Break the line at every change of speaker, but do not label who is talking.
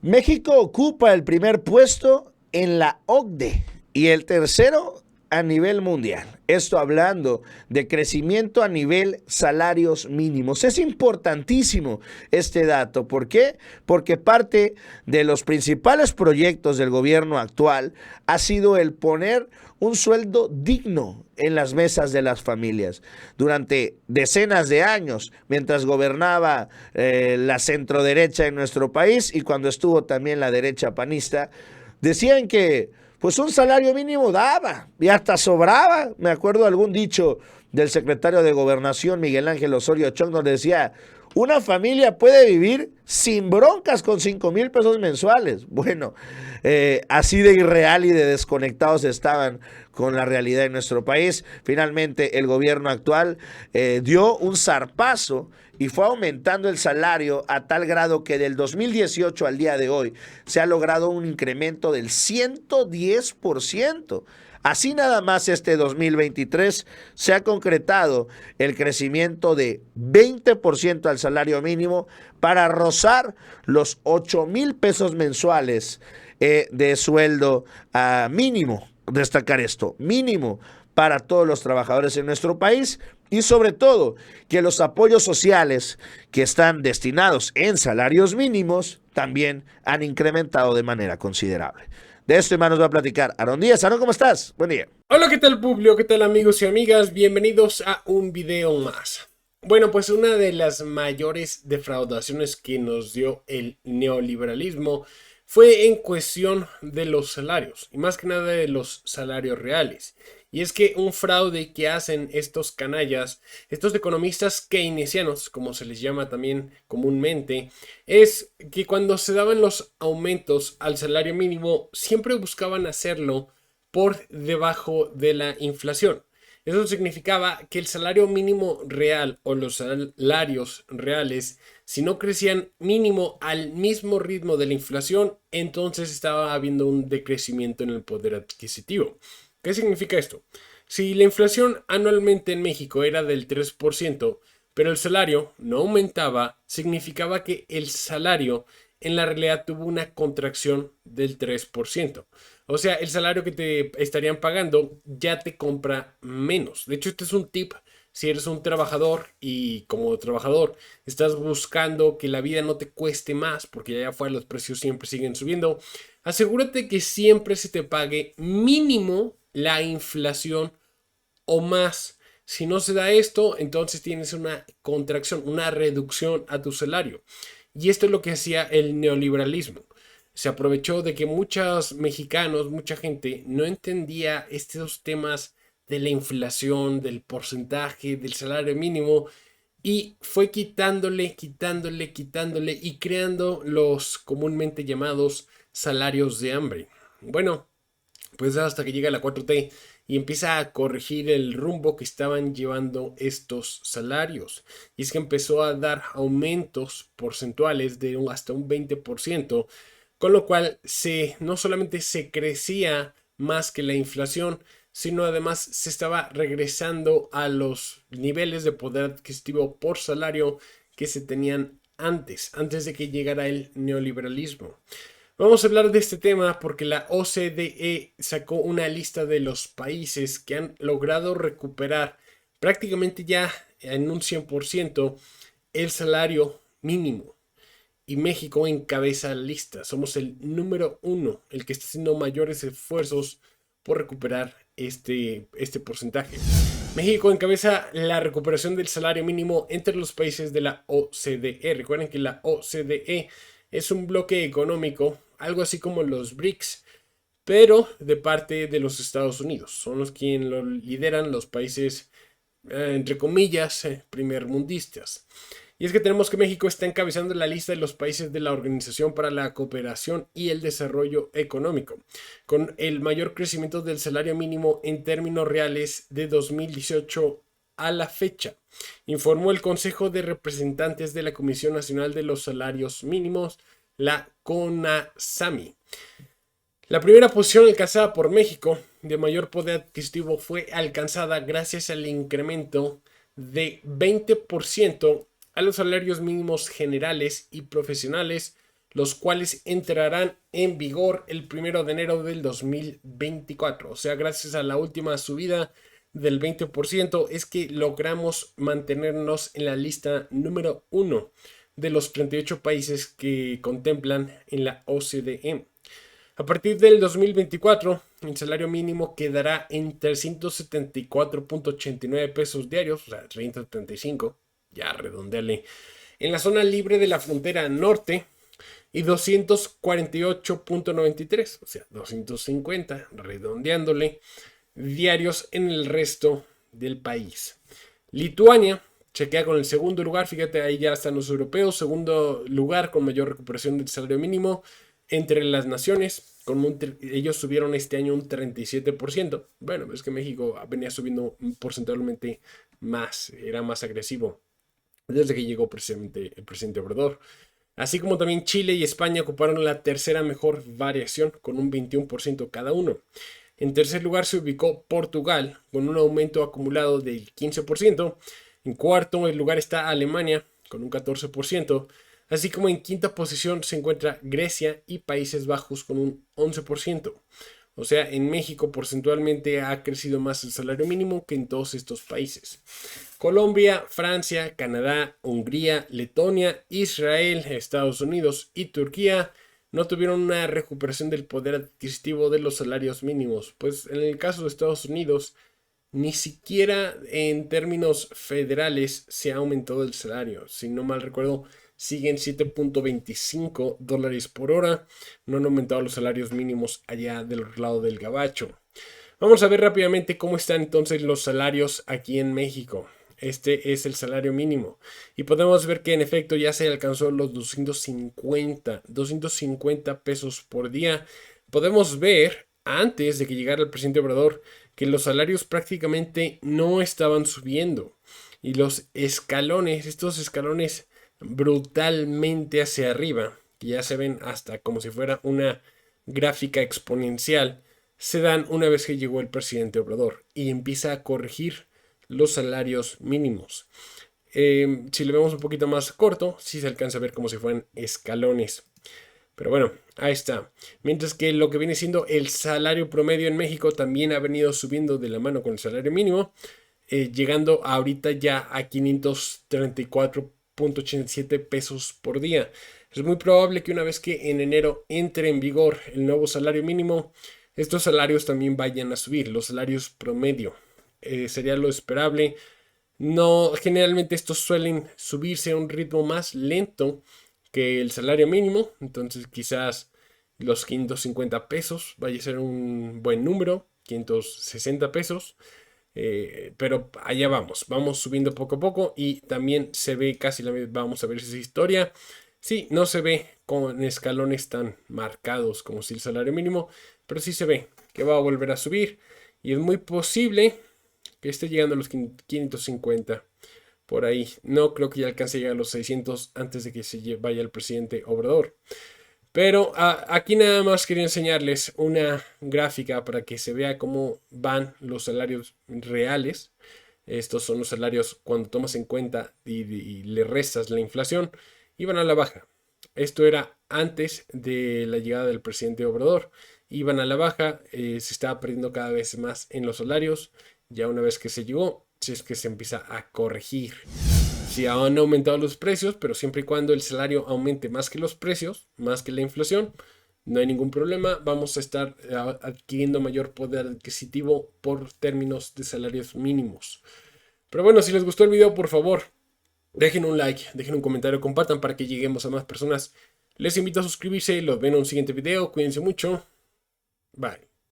México ocupa el primer puesto en la OCDE y el tercero a nivel mundial. Esto hablando de crecimiento a nivel salarios mínimos. Es importantísimo este dato. ¿Por qué? Porque parte de los principales proyectos del gobierno actual ha sido el poner un sueldo digno en las mesas de las familias. Durante decenas de años, mientras gobernaba la centroderecha en nuestro país y cuando estuvo también la derecha panista, decían que pues un salario mínimo daba y hasta sobraba. Me acuerdo de algún dicho del secretario de Gobernación, Miguel Ángel Osorio Chong, donde decía, una familia puede vivir sin broncas con 5,000 pesos mensuales. Bueno, así de irreal y de desconectados estaban con la realidad de nuestro país. Finalmente, el gobierno actual dio un zarpazo y fue aumentando el salario a tal grado que del 2018 al día de hoy se ha logrado un incremento del 110%. Así nada más este 2023 se ha concretado el crecimiento de 20% al salario mínimo para rozar los 8,000 pesos mensuales de sueldo mínimo. Destacar esto, mínimo para todos los trabajadores en nuestro país y sobre todo que los apoyos sociales que están destinados en salarios mínimos también han incrementado de manera considerable. De esto, hermanos, va a platicar Aaron Díaz. Aaron, ¿cómo estás? Buen día.
Hola, ¿qué tal, Publio? ¿Qué tal, amigos y amigas? Bienvenidos a un video más. Bueno, pues una de las mayores defraudaciones que nos dio el neoliberalismo fue en cuestión de los salarios, y más que nada de los salarios reales. Y es que un fraude que hacen estos canallas, estos economistas keynesianos, como se les llama también comúnmente, es que cuando se daban los aumentos al salario mínimo, siempre buscaban hacerlo por debajo de la inflación. Eso significaba que el salario mínimo real o los salarios reales, si no crecían mínimo al mismo ritmo de la inflación, entonces estaba habiendo un decrecimiento en el poder adquisitivo. ¿Qué significa esto? Si la inflación anualmente en México era del 3%, pero el salario no aumentaba, significaba que el salario en la realidad tuvo una contracción del 3%. O sea, el salario que te estarían pagando ya te compra menos. De hecho, este es un tip si eres un trabajador y como trabajador estás buscando que la vida no te cueste más, porque allá afuera los precios siempre siguen subiendo. Asegúrate que siempre se te pague mínimo la inflación o más. Si no se da esto, entonces tienes una contracción, una reducción a tu salario. Y esto es lo que hacía el neoliberalismo. Se aprovechó de que muchos mexicanos, mucha gente no entendía estos temas de la inflación, del porcentaje, del salario mínimo, y fue quitándole y creando los comúnmente llamados salarios de hambre. Bueno, pues hasta que llega la 4T y empieza a corregir el rumbo que estaban llevando estos salarios. Y es que empezó a dar aumentos porcentuales de hasta un 20%, con lo cual no solamente se crecía más que la inflación, sino además se estaba regresando a los niveles de poder adquisitivo por salario que se tenían antes de que llegara el neoliberalismo. Vamos a hablar de este tema porque la OCDE sacó una lista de los países que han logrado recuperar prácticamente ya en un 100% el salario mínimo. Y México encabeza la lista. Somos el número uno, el que está haciendo mayores esfuerzos por recuperar este porcentaje. México encabeza la recuperación del salario mínimo entre los países de la OCDE. Recuerden que la OCDE es un bloque económico, algo así como los BRICS, pero de parte de los Estados Unidos. Son los quienes lo lideran los países, entre comillas, primermundistas. Y es que tenemos que México está encabezando la lista de los países de la Organización para la Cooperación y el Desarrollo Económico, con el mayor crecimiento del salario mínimo en términos reales de 2018 a la fecha, informó el Consejo de Representantes de la Comisión Nacional de los Salarios Mínimos, la CONASAMI. La primera posición alcanzada por México de mayor poder adquisitivo fue alcanzada gracias al incremento de 20% a los salarios mínimos generales y profesionales, los cuales entrarán en vigor el 1 de enero del 2024. O sea, gracias a la última subida del 20% es que logramos mantenernos en la lista número 1 de los 38 países que contemplan en la OCDE. A partir del 2024, el salario mínimo quedará en 374.89 pesos diarios, o sea, 375, ya redondeale, en la zona libre de la frontera norte y 248.93, o sea, 250, redondeándole, diarios en el resto del país. Lituania chequea con el segundo lugar, fíjate, ahí ya están los europeos, segundo lugar con mayor recuperación del salario mínimo entre las naciones. Ellos subieron este año un 37%. Bueno, es que México venía subiendo porcentualmente más, era más agresivo desde que llegó precisamente el presidente Obrador. Así como también Chile y España ocuparon la tercera mejor variación con un 21% cada uno. En tercer lugar se ubicó Portugal con un aumento acumulado del 15%. En cuarto lugar está Alemania con un 14%. Así como en quinta posición se encuentra Grecia y Países Bajos con un 11%. O sea, en México porcentualmente ha crecido más el salario mínimo que en todos estos países. Colombia, Francia, Canadá, Hungría, Letonia, Israel, Estados Unidos y Turquía no tuvieron una recuperación del poder adquisitivo de los salarios mínimos. Pues en el caso de Estados Unidos, ni siquiera en términos federales se ha aumentado el salario. Si no mal recuerdo, siguen $7.25 por hora. No han aumentado los salarios mínimos allá del lado del gabacho. Vamos a ver rápidamente cómo están entonces los salarios aquí en México. Este es el salario mínimo. Y podemos ver que en efecto ya se alcanzó los 250 pesos por día. Podemos ver, antes de que llegara el presidente Obrador, que los salarios prácticamente no estaban subiendo. Y los escalones, estos escalones brutalmente hacia arriba, que ya se ven hasta como si fuera una gráfica exponencial, se dan una vez que llegó el presidente Obrador y empieza a corregir los salarios mínimos. Si lo vemos un poquito más corto, sí se alcanza a ver como si fueran escalones. Pero bueno, ahí está. Mientras que lo que viene siendo el salario promedio en México también ha venido subiendo de la mano con el salario mínimo, llegando ahorita ya a 534.87 pesos por día. Es muy probable que una vez que en enero entre en vigor el nuevo salario mínimo, estos salarios también vayan a subir, los salarios promedio. Sería lo esperable. No, generalmente estos suelen subirse a un ritmo más lento que el salario mínimo, entonces quizás los 550 pesos vaya a ser un buen número, 560 pesos, pero allá vamos subiendo poco a poco y también se ve casi la misma, vamos a ver esa historia. Sí, no se ve con escalones tan marcados como si el salario mínimo, pero sí se ve que va a volver a subir y es muy posible que esté llegando a los 550 por ahí. No creo que ya alcance a llegar a los 600 antes de que se vaya el presidente Obrador. Pero aquí nada más quería enseñarles una gráfica para que se vea cómo van los salarios reales. Estos son los salarios cuando tomas en cuenta y le restas la inflación y van a la baja. Esto era antes de la llegada del presidente Obrador. Iban a la baja, se estaba perdiendo cada vez más en los salarios. Ya una vez que se llegó, si es que se empieza a corregir. Sí, han aumentado los precios, pero siempre y cuando el salario aumente más que los precios, más que la inflación, no hay ningún problema. Vamos a estar adquiriendo mayor poder adquisitivo por términos de salarios mínimos. Pero bueno, si les gustó el video, por favor, dejen un like, dejen un comentario, compartan para que lleguemos a más personas. Les invito a suscribirse, los ven en un siguiente video. Cuídense mucho. Bye.